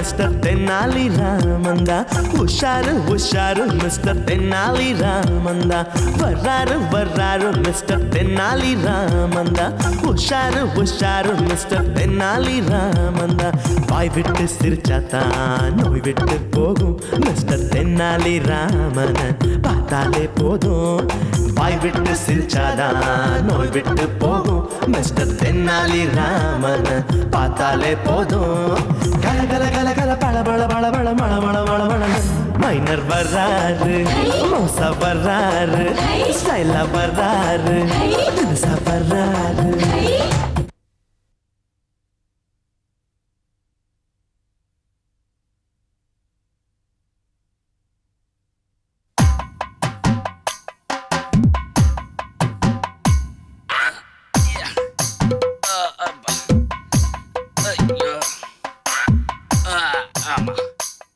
Mister Tenali ராமந்தா. உஷாரு உஷாரு mister Tenali ராமந்தா. வர்றாரு வர்றாரு மிஸ்டர் தென்னாலி ராமந்தா. உஷாரு உஷாரு மிஸ்டர் தென்னாலி ராமந்தா. வாய் விட்டு சிரிச்சாத்தான் நோய் விட்டு போகும் மிஸ்டர் தென்னாலி ராமன் பார்த்தாலே போதும். வாய் விட்டு சிரிச்சாதான் நோய் விட்டு போகும் மிஸ்டர் தென்னாலி ராமன் பார்த்தாலே போதும். கல கல கல கல பழ பழ பழ பழ மழ மழ மழ மழ. மைனர் வர்றாரு, மோசா வர்றாரு, ஸ்டைலா வர்றாரு, தினுசா வர்றாரு.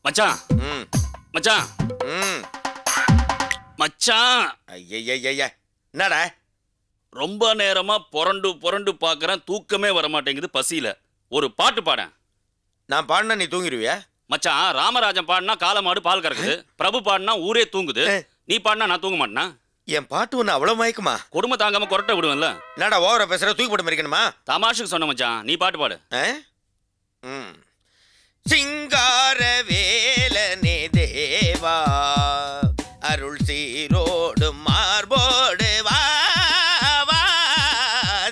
மச்சான் மச்சான் மச்சான், ஐயா என்னடா ரொம்ப நேரமா புரண்டு புரண்டு பாக்குறேன், தூக்கமே வர மாட்டேங்குது பசியில. ஒரு பாட்டு பாட. நான் பாடினா நீ தூங்கிடுவியா? மச்சான், ராமராஜன் பாடினா காலமாடு பால் கறக்குது, பிரபு பாடினா ஊரே தூங்குது, நீ பாடினா நான் தூங்க மாட்டேனா? என் பாட்டு ஒண்ணு அவ்வளவு மயக்குமா? கொடுமை தாங்காம கொரட்டை விடுவேன்ல. என்னடா ஓவரா பேசுற? தூக்கி போட்டு மறிக்கணுமா? தமாஷுக்கு சொன்ன மச்சான், நீ பாட்டு பாடு. சிங்கார வேலனே தேவா, அருள் சீரோடு மார்போடு வா வா.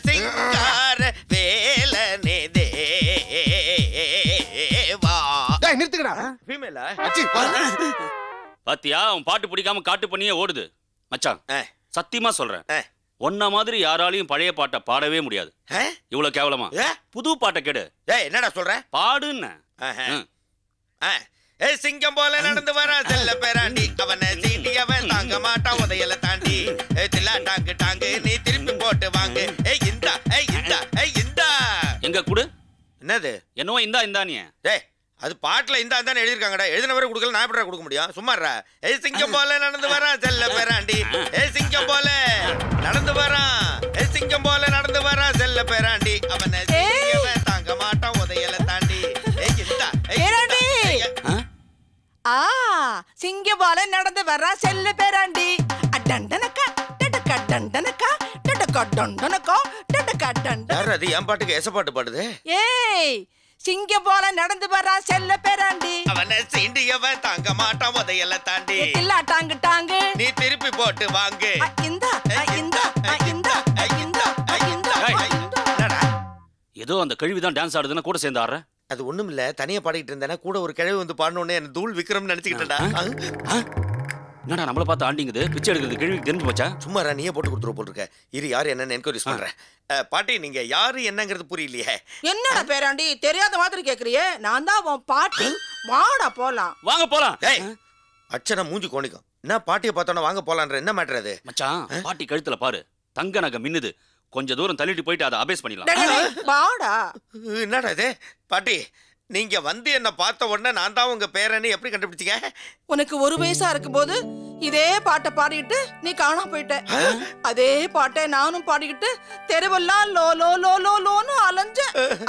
சிங்கார வேலனே தேவா. நிறுத்துக்கடா. ஃபீமேலா? பாத்தியா, உன் பாட்டு பிடிக்காம காட்டு பண்ணியே ஓடுது. மச்சான், சத்தியமா சொல்றேன், ஒன்ன மாதிரி யாராலையும் பழைய பாட்டை பாடவே முடியாது. இவ்வளவு கேவலமா புது பாட்டை கேடு. என்னடா சொல்ற? பாடுன்னு. சிங்கம் போல நடந்து வரா செல்ல பேராண்டி, அவனை சீண்டி அவன் தாங்க மாட்டான் உதையல தாண்டி. தில்லா டாங்கு டாங்கு நீ திருப்பி போட்டு வாங்கு. இந்தா இந்தா இந்தா. எங்க குடு. என்னது? என்னவோ இந்தா இந்தா. நீ அது பாட்டுல இந்தா தான் எழுதிருக்காங்கடா. எழுதினவரை கொடுக்கல, நான் எப்படி கொடுக்க முடியும்? சும்மாறா. சிங்கம் போல நடந்து வரா செல்ல பேராண்டி, சிங்கம் போல நடந்து வரான், சிங்கம் போல நடந்து வரா செல்ல பேராண்டி, அவனை சீண்டி அவன் தாங்க மாட்டான் உதையல தாண்டி. சிங்கம் போல நடந்து வர்றா செல்ல பேராண்டி. அடண்டனக்கா டடக்கா டண்டனக்கா டடக்கா டண்டனக்கா டடக்கா டண்ட. யார் அது என் பாட்டுக்கு எச பாட்டு பாடுது? ஏய், சிங்கம் போல நடந்து வர்றா செல்ல பேராண்டி, அவனை சீண்டியவன் தாங்க மாட்டான் உதையல தாண்டி. இல்ல டாங்கு டாங்கு நீ திருப்பி போட்டு வாங்கு. இந்தா இந்தா இந்தா இந்தா இந்தா. ஏதோ அந்த கழுவிதான் டான்ஸ் ஆடுதுன்னா கூட சேர்ந்து ஆடுற. அது ஒண்ணும் இல்ல, தனியா பாடிட்டு இருந்தேன்னா கூட ஒரு கிழவி வந்து பாடணும்னு என்ன தூள் விக்ரம் நினைச்சுக்கிட்டா. என்னடா நம்மள பார்த்து ஆண்டிங்குது, பிச்சை எடுக்கிறது கேள்வி தெரிஞ்சு போச்சா? சும்மாரா நீயே போட்டு கொடுத்துரு போட்டுருக்க. இரு, யாரு என்னன்னு என்கொயரிஸ் பண்றேன். பாட்டி, நீங்க யாரு என்னங்கிறது புரியலையே. என்னடா பேராண்டி தெரியாத மாதிரி கேக்குறியே? நான் தான் உன் பாட்டி. வாடா போலாம். வாங்க போலாம். அச்சனா மூஞ்சி கோணிக்கும். என்ன பாட்டியை பார்த்தோன்னா வாங்க போலான்ற என்ன மேட்டர் அது? மச்சான், பாட்டி கழுத்துல பாரு தங்க நகை மின்னுது, கொஞ்ச தூரம் தள்ளிட்டு போயிட்டு அதை அபேஸ் பண்ணிடலாம். வாடா. என்னடா இது? பாட்டி, நீங்க வந்து என்ன பார்த்த உடனே நான் தான் உங்க பேரன்னு எப்படி கண்டுபிடிச்சீங்க? உனக்கு ஒரு வயசா இருக்கும்போது இதே பாட்டை பாடிட்டு நீ காணாம போயிட்ட. அதே பாட்டை நானும் பாடிக்கிட்டு தெருவெல்லாம் லோ லோ லோ லோ லோன்னு அலைஞ்ச.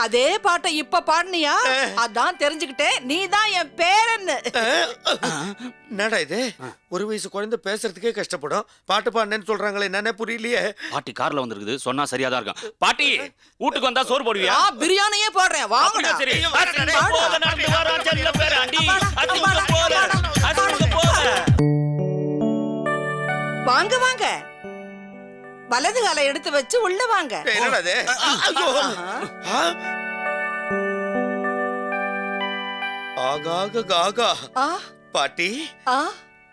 அதே பாட்டை இப்ப பாடினியா? அதான் தெரிஞ்சுக்கிட்டேன் நீ தான் என் பேரன்னு. என்னடா இது? ஒரு வயசு குழந்தை பேசுறதுக்கே கஷ்டப்படும், பாட்டு பாடுனேன்னு சொல்றாங்களே, என்னன்னே புரியலையே. பாட்டி கார்ல வந்திருக்குது, சொன்னா சரியாதான் இருக்கும். பாட்டி, வீட்டுக்கு வந்தா சோறு போடுவியா? பிரியாணியே போடுறேன், வாங்கடா. சரி. வாங்க வாங்க, வலது காலை எடுத்து வச்சு உள்ள வாங்க. என்னடா இது? ஆகா பாட்டி,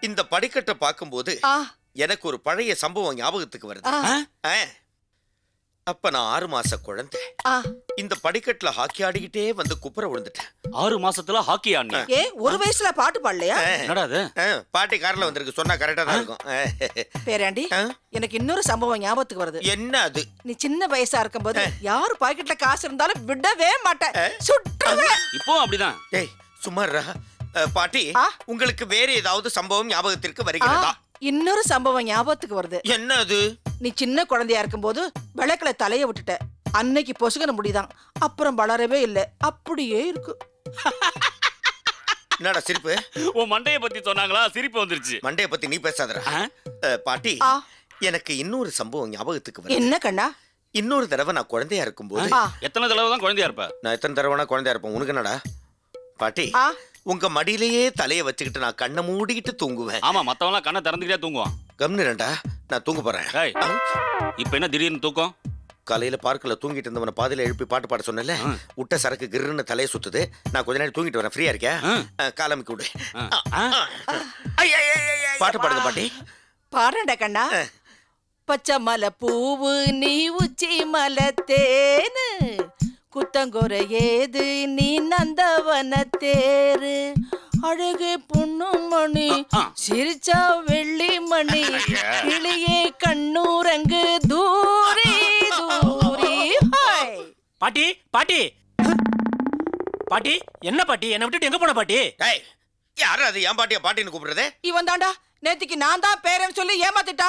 இந்த படிக்கட்டை பார்க்கும்போது எனக்கு ஒரு பழைய சம்பவம் ஞாபகத்துக்கு வருது. அப்ப நான் 6 மாச குழந்தை. இந்த படிக்கட்டுல ஹாக்கி ஆடிக்கிட்டே வந்து குப்புற விழுந்துட்டேன். 6 மாசத்துல ஹாக்கி ஆடின? ஏ, ஒரு வயசுல பாட்டு பாடலையா? என்னடா அது? பாட்டி கார்ல வந்திருக்கு, சொன்னா கரெக்டா தான் இருக்கும். பேராண்டி, எனக்கு இன்னொரு சம்பவம் ஞாபகத்துக்கு வருது. என்ன அது? நீ சின்ன வயசா இருக்கும்போது யாரு பாக்கெட்ல காசு இருந்தாலும் விடவே மாட்டேன், சுட்டுவேன். இப்போ அப்படிதான். ஏய் சுமாரா. பாட்டி, உங்களுக்கு வேற ஏதாவது சம்பவம் ஞாபகத்திற்கு வருகிறதா? இன்னொரு சம்பவம் ஞாபகத்துக்கு வருது. என்ன அது? நீ சின்ன குழந்தையா இருக்கும்போது விளக்குல தலைய விட்டுட்ட. அன்னைக்கு பொசுகன முடிதான், அப்புறம் வளரவே இல்லை, அப்படியே இருக்கு. என்னடா சிரிப்பு? உன் மண்டைய பத்தி சொன்னாங்களா சிரிப்பு வந்துருச்சு. மண்டைய பத்தி நீ பேசாதடா. பாட்டி, எனக்கு இன்னொரு சம்பவம் ஞாபகத்துக்கு வருது. என்ன கண்ணா? இன்னொரு தடவை நான் குழந்தையா இருக்கும்போது. எத்தனை தடவை தான் குழந்தையா இருப்ப? நான் எத்தனை தடவைனா குழந்தையா இருப்பேன். உனக்கு என்னடா? பாட்டி, உங்க மடியிலேயே தலைய வச்சுக்கிட்டு நான் கண்ணை மூடிக்கிட்டு தூங்குவேன். ஆமா, மத்தவங்க கண்ணை திறந்துக்கிட்டே தூங்குவான். கம்னிரண்டா, நான் தூங்க போறேன். இப்ப என்ன திடீர்னு தூக்கம்? காலையில பார்க்கல தூங்கிட்டு இருந்தவன பாதியில எழுப்பி பாட்டு பாட சொன்னல, விட்ட சரக்கு கிருன்னு தலைய சுத்துது. நான் கொஞ்ச நேரம் தூங்கிட்டு வரேன். ஃப்ரீயா இருக்கியா? காலமிக்கு விடு. பாட்டு பாடுங்க பாட்டி. பாடுறேன்டா கண்ணா. பச்சை மலை பூவு நீ உச்சி மலை தேனு, குத்தங்குற ஏது நீ நந்தவன தேரு, அழகு பொண்ணு மணி சிரிச்சா வெள்ளி மணி, கிளியே கண்ணூரங்கு தூரி தூரி. பாட்டி பாட்டி பாட்டி, என்ன பாட்டி என்ன விட்டுட்டு எங்க போன பாட்டி? யாரு அது என் பாட்டியா பாட்டின்னு கூப்பிடுறது? இவன் தாண்டா நேத்திக்கு நான் தான் பேரன் சொல்லி ஏமாத்திட்டா.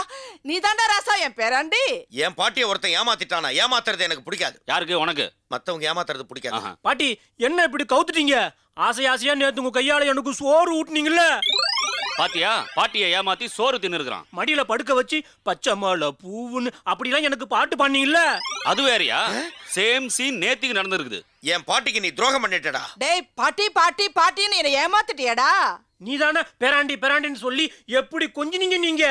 நீ தாண்டா ராசா என் பேராண்டி. என் பாட்டிய ஒருத்தன் ஏமாத்திட்டானா? ஏமாத்துறது எனக்கு பிடிக்காது. யாருக்கு? உனக்கு. மத்தவங்க ஏமாத்துறது பிடிக்காது. பாட்டி என்ன இப்படி கவுத்துட்டீங்க? ஆசையா நேத்து உங்க கையால எனக்கு சோறு ஊட்டுனீங்கல்ல. பாத்தியா, பாட்டிய ஏமாத்தி சோறு தின்னு இருக்கான். மடியில படுக்க வச்சு பச்சை மலை பூவுன்னு அப்படிலாம் எனக்கு பாட்டு பண்ணீங்கல்ல. அது வேறயா? சேம் சீன் நேத்திக்கு நடந்திருக்குது. என் பாட்டிக்கு நீ துரோகம் பண்ணிட்டடா. டேய் பாட்டி பாட்டி பாட்டின்னு என்னை ஏமாத்திட்டியாடா. நீதானே பேராண்டி பேராண்டின்னு சொல்லி எப்படி கொஞ்சினீங்க நீங்க?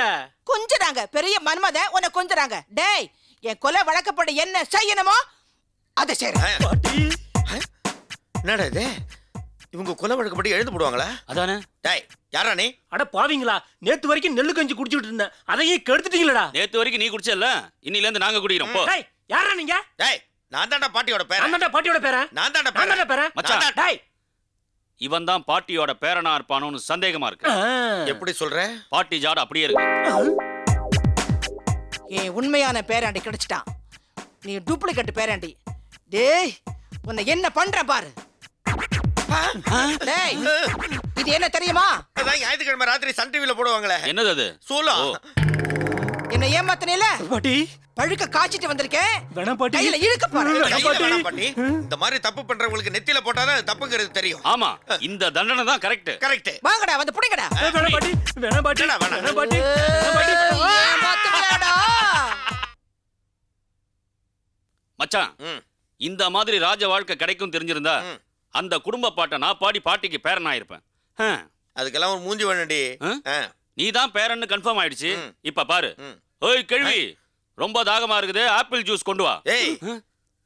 கொஞ்சறாங்க பெரிய மன்மத உன்னை கொஞ்சறாங்க. டேய், என் கொலை வழக்கப்படி என்ன செய்யணுமோ அதை செய்றேன். பாட்டி என்னடா இது? இவங்க கொலை வழக்கப்படி எழுந்து போடுவாங்களா? அதானே. டேய், யாரா நீ? அட பாவீங்களா, நேத்து வரைக்கும் நெல்லு கஞ்சி குடிச்சிட்டு இருந்தேன், அதையும் கெடுத்துட்டீங்களடா. நேத்து வரைக்கும் நீ குடிச்சல, இன்னில இருந்து நாங்க குடிக்கிறோம். போ. டேய், யாரா நீங்க? டேய், நான் தான்டா பாட்டியோட பேரன். நான் தான்டா பாட்டியோட பேரன். நான் தான்டா நான் தான்டா பேரன். மச்சான். டேய், இவன் தான் பாட்டியோட பேரனா இருப்பானோன்னு சந்தேகமா இருக்கு. எப்படி சொல்ற? பாட்டி ஜாட அப்படியே இருக்கு. என் உண்மையான பேராண்டி கிடைச்சிட்டான். நீ டூப்ளிகேட் பேராண்டி. டேய், உன்னை என்ன பண்ற பாரு. டேய், இது என்ன தெரியுமா? அதான் ஞாயிற்றுக்கிழமை ராத்திரி சன் டிவில போடுவாங்களே. என்னது அது? சூலம். என்ன ஏமாத்தனேல பாட்டி பழுக்க காய்ச்சிட்டு வந்திருக்கேன். வேணாம் பாட்டி. கையில இழுக்க பாரு. கையில வேணாம் பாட்டி. இந்த மாதிரி தப்பு பண்றவங்களுக்கு நெத்தியில போட்டாதான் அது தப்புங்கிறது தெரியும். ஆமா, இந்த தண்டனை தான் கரெக்ட். கரெக்ட். வாங்கடா வந்து புடிங்கடா. வேணாம் பாட்டி, வேணாம் பாட்டி, வேணாம், வேணாம். வேணாம் பாட்டி, வேணாம் பாட்டி. ஏமாத்துறியாடா. மச்சான், இந்த மாதிரி ராஜ வாழ்க்கை கிடைக்கும் தெரிஞ்சிருந்தா அந்த குடும்ப பாட்டை நான் பாடி பாட்டிக்கு பேரன் ஆயிருப்பேன். அதுக்கெல்லாம் ஒரு மூஞ்சி வேணும்டி. நீ தான் பேரன்னு கன்ஃபார்ம் ஆயிடுச்சு. இப்ப பாரு. ஓய் கேள்வி, ரொம்ப தாகமா இருக்குது, ஆப்பிள் ஜூஸ் கொண்டு வா. ஏய்,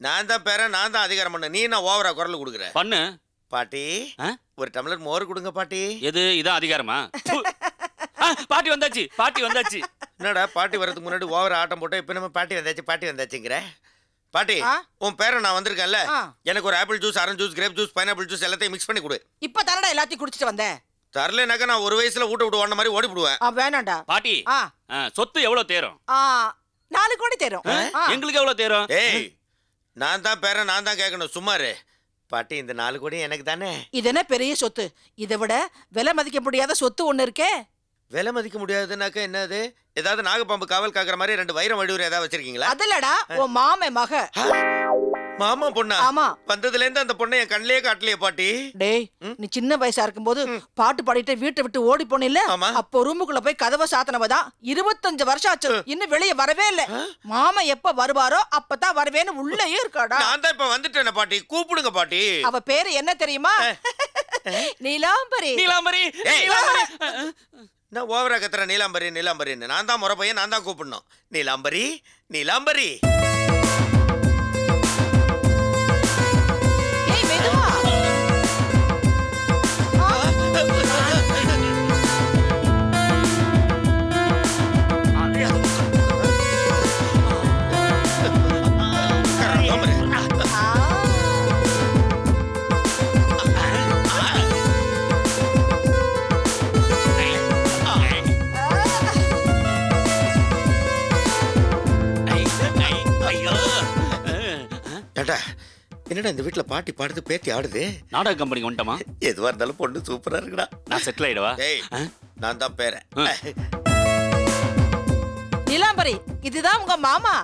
நான் தான் பேரன், நான் தான் அதிகாரம் பண்ண. நீ என்ன ஓவரா குரல் கொடுக்குற? பண்ணு. பாட்டி, ஒரு டம்ளர் மோர் கொடுங்க பாட்டி. எது இதான் அதிகாரமா? பாட்டி வந்தாச்சு, பாட்டி வந்தாச்சு. என்னடா பாட்டி வரதுக்கு முன்னாடி ஓவரா ஆட்டம் போட்டு இப்ப நம்ம பாட்டி வந்தாச்சு பாட்டி வந்தாச்சுங்கிற? பாட்டி, உன் பேரன் நான் வந்திருக்கேன்ல, எனக்கு ஒரு apple juice, orange juice, grape juice, pineapple juice எல்லாத்தையும் மிக்ஸ் பண்ணி கொடு. இப்ப தரடா எல்லாத்தையும் குடிச்சிட்டு வந்தேன். தரலனாக்க நான் ஒரு வயசுல ஊட்ட விட்டு ஓடுன மாதிரி ஓடி போடுவேன். வேணாண்டா. பாட்டி, சொத்து எவ்வளவு தேரும்? 4 கோடி தேரும். எங்களுக்கு எவ்வளவு தேரும்? ஏய், நான் தான் பேரன், நான் தான் கேட்கணும். சும்மாரு. பாட்டி, இந்த 4 கோடி எனக்கு தானே. இது என்ன பெரிய சொத்து? இதை விட விலை மதிக்க முடியாத சொத்து ஒண்ணு இருக்கே. விலை மதிக்க முடியாதுனாக்க என்னது? ஏதாவது நாகப்பாம்பு காவல் காக்குற மாதிரி 2 வைரம் வடிவூர் ஏதாவது வச்சிருக்கீங்களா? அதுலடா உன் மாமே மக. மாமா பொண்ணா? ஆமா. வந்ததுல இருந்து அந்த பொண்ணை என் கண்ணிலே காட்டலையே பாட்டி. டேய், நீ சின்ன வயசா இருக்கும்போது பாட்டு பாடிட்டு வீட்டை விட்டு ஓடி போனில்ல, அப்போ ரூமுக்குள்ள போய் கதவை சாத்தனவதான் 25 வருஷம் ஆச்சு. இன்னும் வெளியே வரவே இல்ல. மாமா எப்ப வருவாரோ அப்பதான் வருவேன்னு உள்ளே இருக்காடா. நான் தான் இப்ப வந்துட்டேன் பாட்டி. கூப்பிடுங்க பாட்டி. அவ பேரு என்ன தெரியுமா? நீலாம்பரி. நீலாம்பரி. நான் ஓவரா கத்துற நீலாம்பரி நீலாம்பரின்னு. நான் தான் முறை பையன், நான் தான் கூப்பிடணும். நீலாம்பரி நீலாம்பரி. என்னடா இந்த வீட்டுல பாட்டி பாடுது, பேத்தி ஆடுது? நாடக கம்பெனிக்கு வந்துட்டமா? எதுவா இருந்தாலும் பொண்ணு சூப்பரா இருக்குடா. நான் செட்டில் ஆயிடுவா? நான் தான் பேரன். நீலாம்பரி, இதுதான் உங்க மாமா.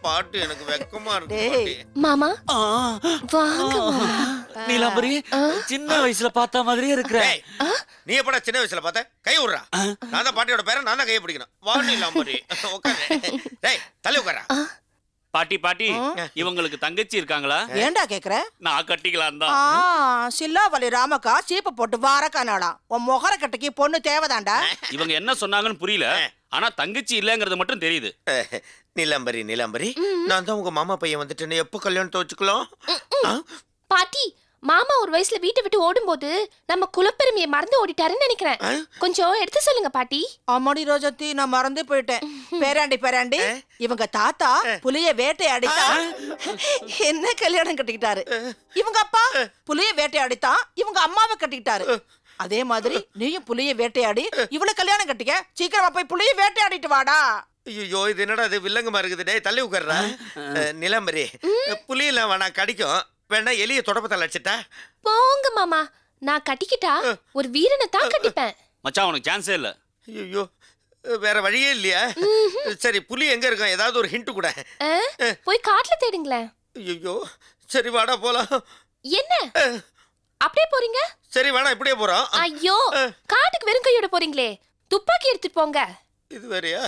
பாட்டு எனக்கு வெக்கமா இருக்கு. மாமா வாங்க மாமா. நீலாம்பரி சின்ன வயசுல பார்த்த மாதிரியே இருக்கிற. ஏய், நீ எப்படா சின்ன வயசுல பார்த்த? கை விடுறா. நான் தான் பாட்டியோட பேரன், நான் தான் கையை பிடிக்கணும். வா நீலாம்பரி, உட்காரு. டேய், தள்ளி உட்காரா. பாட்டி பாட்டி இவங்களுக்கு தங்கச்சி இருக்காங்களா? ஏன்டா கேக்குற? நான் கட்டிக்கலாம் தான். சில்லாவலி ராமக்கா சீப்ப போட்டு வாரக்கானாடா. உன் முகர கட்டைக்கு பொண்ணு தேவைதான்டா. இவங்க என்ன சொன்னாங்கன்னு புரியல, ஆனா தங்கச்சி இல்லங்கிறது மட்டும் தெரியுது. நீலாம்பரி நீலாம்பரி, நான் தான் உங்க மாமா பையன் வந்துட்டேன்னு. எப்போ கல்யாணத்தை வச்சுக்கலாம்? பாட்டி, மாமா ஒரு வயசுல வீட்டை விட்டு ஓடும்போது நம்ம குலப்பெருமையை மறந்து ஓடிட்டாருன்னு நினைக்கிறேன். கொஞ்சம் எடுத்து சொல்லுங்க பாட்டி. அம்மாடி ரோஜத்தி, நான் மறந்தே போயிட்டேன். பேராண்டி இவங்க தாத்தா புலிய வேட்டையாடித்தா என்ன கல்யாணம் கட்டிக்கிட்டாரு. இவங்க அப்பா புலிய வேட்டையாடித்தான் இவங்க அம்மாவை கட்டிக்கிட்டாரு. அதே மாதிரி நீயும் புலிய வேட்டையாடி இவ்வளவு கல்யாணம் கட்டிக்க. சீக்கிரமா போய் புலிய வேட்டையாடிட்டு வாடா. ஐயோ, இது என்னடா இது வில்லங்கமா இருக்குது. டேய், தள்ளி உட்கார்றா. நிலம்பரி, புலியெல்லாம் வேணா, கடிக்கும். வேணா எலிய தொடப்பத்தால் அடிச்சிட்டா? போங்க மாமா, நான் கட்டிக்கிட்டா ஒரு வீரனை தான் கட்டிப்பேன். மச்சான் உனக்கு சான்ஸே இல்ல. ஐயோ, வேற வழியே இல்லையா? சரி, புலி எங்க இருக்கும்? ஏதாவது ஒரு ஹிண்ட் கூட. போய் காட்டுல தேடுங்களேன். ஐயோ, சரி வாடா போலாம். என்ன அப்படியே போறீங்க? சரி வேணா, இப்படியே போறோம். ஐயோ, காட்டுக்கு வெறும் கையோட போறீங்களே, துப்பாக்கி எடுத்துட்டு போங்க. இது வேறயா?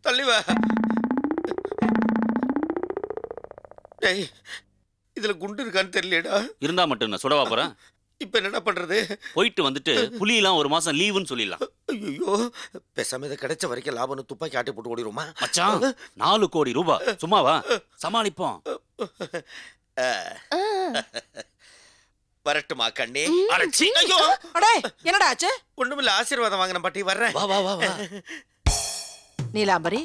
தள்ளி வா. டேய், இதுல குண்டு இருக்கான்னு தெரியலடா. இருந்தா மட்டும் நான் சுடவா போறேன். இப்ப என்னடா பண்றது? போயிட்டு வந்துட்டு புலியெல்லாம் ஒரு மாசம் லீவுன்னு சொல்லிடலாம். ஐயோ, பேசாம இதை கிடைச்ச வரைக்கும் லாபம்னு துப்பாக்கி ஆட்டி போட்டு ஓடிடுமா? மச்சான் 4 கோடி ரூபாய் சும்மாவா சமாளிப்போம். வரட்டுமா கண்ணே? அடச்சி. ஐயோ, அடே, என்னடா ஆச்சு? ஒண்ணுமில்ல, ஆசீர்வாதம் வாங்கின பாட்டி, வர்றேன். வா வா வா வா. நீலாம்பரி,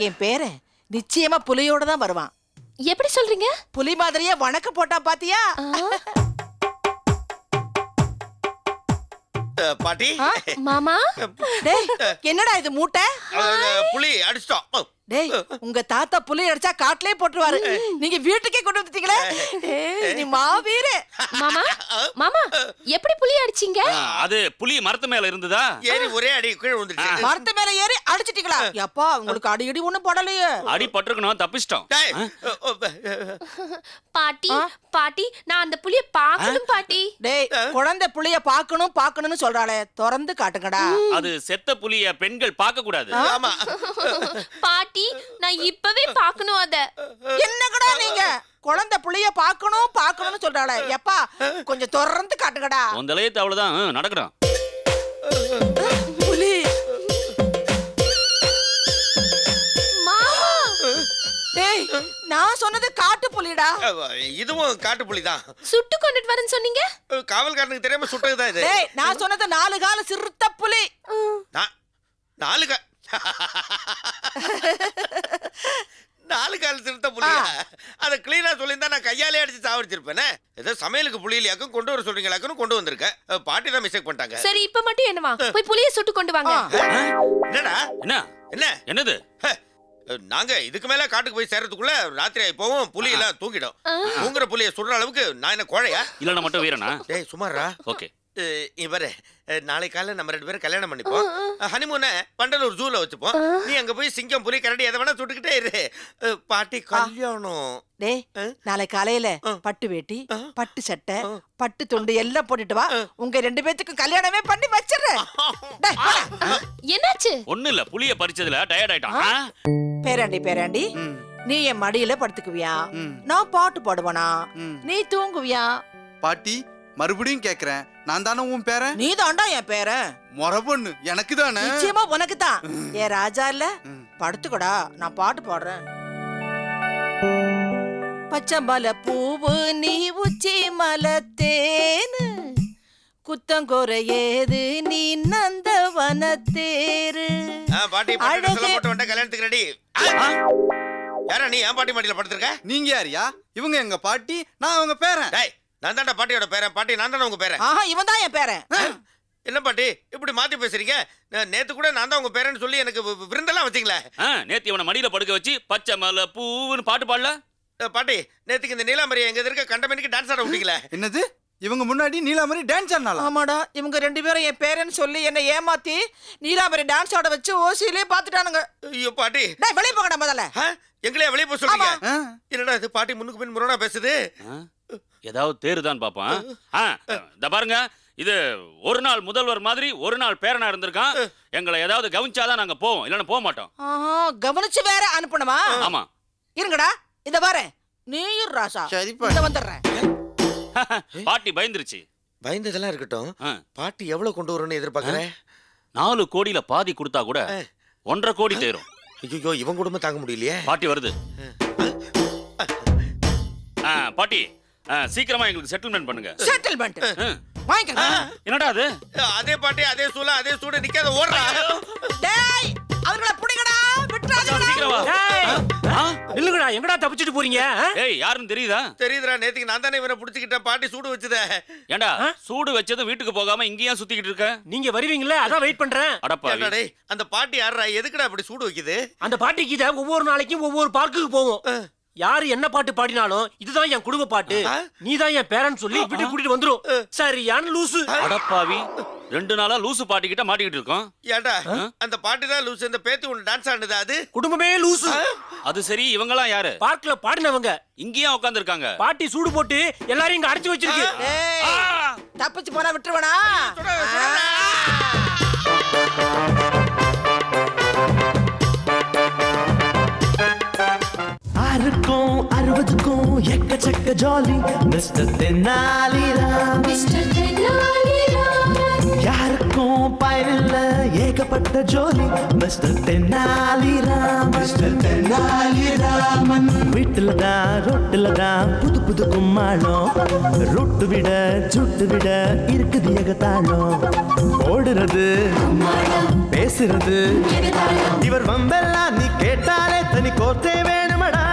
என் பேரன் நிச்சயமா புலியோட தான் வருவான். எப்படி சொல்றீங்க? புலி மாதிரியே வணக்கம் போட்டா பாத்தியா? பாட்டி, மாமா, டேய், என்னடா இது மூட்டை? புலி அடிச்சிட்டோம். டேய், உங்க தாத்தா புலி அடிச்சா காட்டிலே போட்டுருவாரு. நீங்க வீட்டுக்கே கொண்டு வந்துட்டீங்களே. டேய், நீ மாவீரே. மாமா, மாமா, எப்படி புலி அடிச்சீங்க? அது புலி மரத்து மேல இருந்ததா? ஏறி ஒரே அடி கீழே விழுந்துருச்சு. மரத்து மேல ஏறி அடிச்சிட்டீங்களா? அப்பா, உங்களுக்கு அடி ஒண்ணும் படலையே. அடி பட்டிருக்கணும், தப்பிச்சிட்டோம். டேய், பாட்டி, பாட்டி, நான் அந்த புலிய பார்க்கணும் பாட்டி. டேய், குழந்தை புலிய பார்க்கணும்னு சொல்றாளே, திறந்து காட்டுங்கடா. அது செத்த புலிய பெண்கள் பார்க்க கூடாது. ஆமா. பாட்டி, நான் இப்பவே பார்க்கணும் அத. என்னங்கடா நீங்க குழந்தை புலிய பார்க்கணும்னு சொல்றாளே, எப்பா கொஞ்சம் திறந்து காட்டுங்கடா. உன் தலையத்து அவ்வளவுதான் நடக்கணும். புலி. மாமா, டேய், நான் சொன்னது காட்டு புலிடா. இதுவும் காட்டு புலிதான். சுட்டு கொண்டுட்டு வரேன்னு சொன்னீங்க. காவல்காரனுக்கு தெரியாம சுட்டதுதான் இது. டேய், நான் சொன்னது 4 கால சிறுத்த புலி. 4 கால் சிறுத்தை புலியா? அதை கிளீனா சொல்லியிருந்தா நான் கையாலே அடிச்சு சாவடிச்சிருப்பேனே. ஏதோ சமையலுக்கு புளியிலையாக்கும் கொண்டு வர சொல்றீங்களாக்குன்னு கொண்டு வந்திருக்கேன். பாட்டி தான் மிஸ்டேக் பண்ணிட்டாங்க. சரி, இப்ப மட்டும் என்னவா? போய் புலிய சுட்டு கொண்டு வாங்க. என்னடா? என்ன என்னது? நாங்க இதுக்கு மேல காட்டுக்கு போய் சேர்றதுக்குள்ள ராத்திரி ஆகி போவோம். புலி எல்லாம் தூங்கிடும். தூங்குற புலியை சுடுற அளவுக்கு நான் என்ன கோழையா? இல்லன்னா மட்டும் வீரனா? டேய் சுமாரா. ஓகே, இவரே, நாளை காலைல நம்ம 2 பேரும் கல்யாணம் பண்ணிப்போம். ஹனிமூனை பண்டலூர் ஜூல வச்சுப்போம். நீ அங்க போய் சிங்கம் புலி கரடி எதை வேணா சுட்டுக்கிட்டே இரு. பாட்டி கல்யாணம். டேய், நாளை காலையில பட்டு வேட்டி, பட்டு சட்டை, பட்டு துண்டு எல்லாம் போட்டுட்டு வா. உங்க 2 பேத்துக்கும் கல்யாணமே பண்ணி வச்சிடுறேன். டேய், போடா. என்னாச்சு? ஒண்ணு இல்ல, புலிய பறிச்சதுல டயர்ட் ஆயிட்டான். பேராண்டி, நீ என் மடியில படுத்துக்குவியா? நான் பாட்டு பாடுவனா? நீ தூங்குவியா? பாட்டி, மறுபடியும் கேக்குறேன், நான் தானே உன் பேரன்? நீ தாண்டா என் பேரன். முறை பொண்ணு எனக்கு தானே? நிச்சயமா உனக்கு தான். ஏ ராஜா இல்ல, படுத்துக்கடா, நான் பாட்டு பாடுறேன். பச்சைமலை பூவு நீ உச்சி மலத்தேனு, குத்தங்குறை ஏது நீ நந்தவனத்தேரு. பாட்டி போட்டு வந்த கல்யாணத்துக்கு ரெடி. யாரா நீ? என் பாட்டி மாட்டியில படுத்திருக்க? நீங்க யாரியா? இவங்க எங்க பாட்டி, நான் அவங்க பேரன். டேய், நான் தான்டா பாட்டியோட பேரன். பாட்டி நான் தானே உங்க பேரன். ஆஹா, இவன் தான் என் பேரன். என்ன பாட்டி இப்படி மாத்தி பேசுறீங்க? நேத்து கூட நான் தான் உங்க பேரன்னு சொல்லி எனக்கு விருந்தெல்லாம் வச்சீங்களே. நேத்து இவனை மடியில படுக்க வச்சு பச்சை மலை பூவுன்னு பாட்டு பாடல? பாட்டி, நேத்துக்கு இந்த நீலாம்பரி எங்க இருக்க கண்டமேனிக்கு டான்ஸ் ஆட விட்டீங்களே. என்னது? இவங்க முன்னாடி நீலாமரி டான்ஸ் ஆடினாளா? ஆமாடா, இவங்க 2 பேரும் என் பேரன்னு சொல்லி என்ன ஏமாத்தி நீலாம்பரி டான்ஸ் ஆட வச்சு ஓசியிலே பாத்துட்டானுங்க. ஐயோ பாட்டி. டேய், வெளிய போங்கடா முதல்ல. எங்களே வெளியே போக சொல்றீங்க ஆ. என்னடா இது பாட்டி முன்னுக்கு பின் முரணா பேசுது ஏதாவது தேருதான் பாப்பான் இந்த பாருங்க இது ஒரு நாள் முதல்வர் மாதிரி ஒரு நாள் பேரனா இருந்திருக்கான் எங்களை ஏதாவது கவனிச்சாதான் நாங்க போவோம் இல்லைன்னா போக மாட்டோம் கவனிச்சு வேற அனுப்பணுமா? ஆமா இருங்கடா இத பாரு, நீயும் ராசா சரிப்பா. இத வந்துடுறேன். பாட்டி பயந்துருச்சு. பயந்ததெல்லாம் இருக்கட்டும் ஆ. பாட்டி எவ்வளவு கொண்டு வரணும்னு எதிர்பார்க்கறேன் 4 கோடியில பாதி கொடுத்தா கூட 1.5 கோடி தேரும். ஐயோ இவன் குடும்பம் தாங்க முடியலையே பாட்டி வருது. பாட்டி சீக்கிரமா எங்களுக்கு செட்டில்மெண்ட் பண்ணுங்க. செட்டில்மெண்ட் வாங்கிக்கங்க. என்னடா அது? அதே பாட்டி அதே சூழ அதே சூட நிக்காத ஓடுறா டேய் அவங்கள புடிங்கடா, விட்டுறாதீங்கடா. சீக்கிரம் வா. இல்லங்கடா, எங்கடா தப்பிச்சிட்டு போறீங்க? ஏய் யாருன்னு தெரியுதா? தெரியுதுடா, நேத்துக்கு நான் தானே இவனை புடிச்சுக்கிட்டேன், பாட்டி சூடு வச்சுதே. ஏண்டா சூடு வச்சதும் வீட்டுக்கு போகாம இங்கேயே சுத்திக்கிட்டு இருக்க? நீங்க வருவீங்களே, அதான் வெயிட் பண்றேன். அடப்பா ஏன்டா டேய், அந்த பாட்டி யாரா, எதுக்குடா அப்படி சூடு வைக்குது? அந்த பாட்டிக்கு இத ஒவ்வொரு நாளைக்கும் ஒவ்வொரு பார்க்குக்கு போவோம். யாரு என்ன பாட்டு பாடினாலும் இதுதான் என் குடும்ப பாட்டு, நீதான் என் பேரன் சொல்லி வீட்டுக்கு கூட்டிட்டு வந்துரும். சரியான லூசு. அடப்பாவி, 2 நாளா லூசு பாட்டிக்கிட்ட மாட்டிக்கிட்டு இருக்கோம். ஏன்டா அந்த பாட்டி தான் லூசு, இந்த பேத்தி ஒன்று டான்ஸ் ஆடுது அது குடும்பமே லூசு. அது சரி, இவங்கலாம் யாரு? பார்க்ல பாடினவங்க. இங்கேயே உட்கார்ந்து இருக்காங்க. பாட்டி சூடு போட்டு எல்லாரையும் இங்க அடைச்சு வச்சிருக்கு. டேய் தப்பிச்சு போனா விட்டுருவனா? ஆறுக்கும் 60க்கும் எக்கச்சக்க ஜாலி மிஸ்டர் தென்னாலிராம். யாருக்கும் பயனில்ல ஏகப்பட்ட ஜோலி மிஸ்டர் தென்னாலிராம். மிஸ்டர் தென்னாலிராமன் வீட்டுல தான் ரொட்டுல தான் புது புது கும்மாளம், ரொட்டு விட சுட்டு விட இருக்குது ஏகத்தாளம். ஓடுறது பேசுறது இவர் வம்பெல்லாம் நீ கேட்டாலே தனி கோர்த்தே வேணுமடா.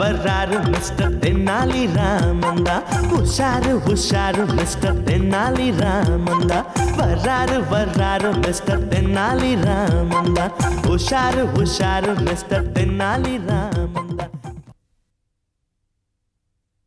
வர்றாரு மிஸ்டர் தென்னாலி ராமந்தா, உஷாரு மிஸ்டர் தென்னாலி ராமந்தா. வர்றாரு மிஸ்டர் தென்னாலி ராமந்தா, உஷாரு மிஸ்டர் தென்னாலி ராமந்தா.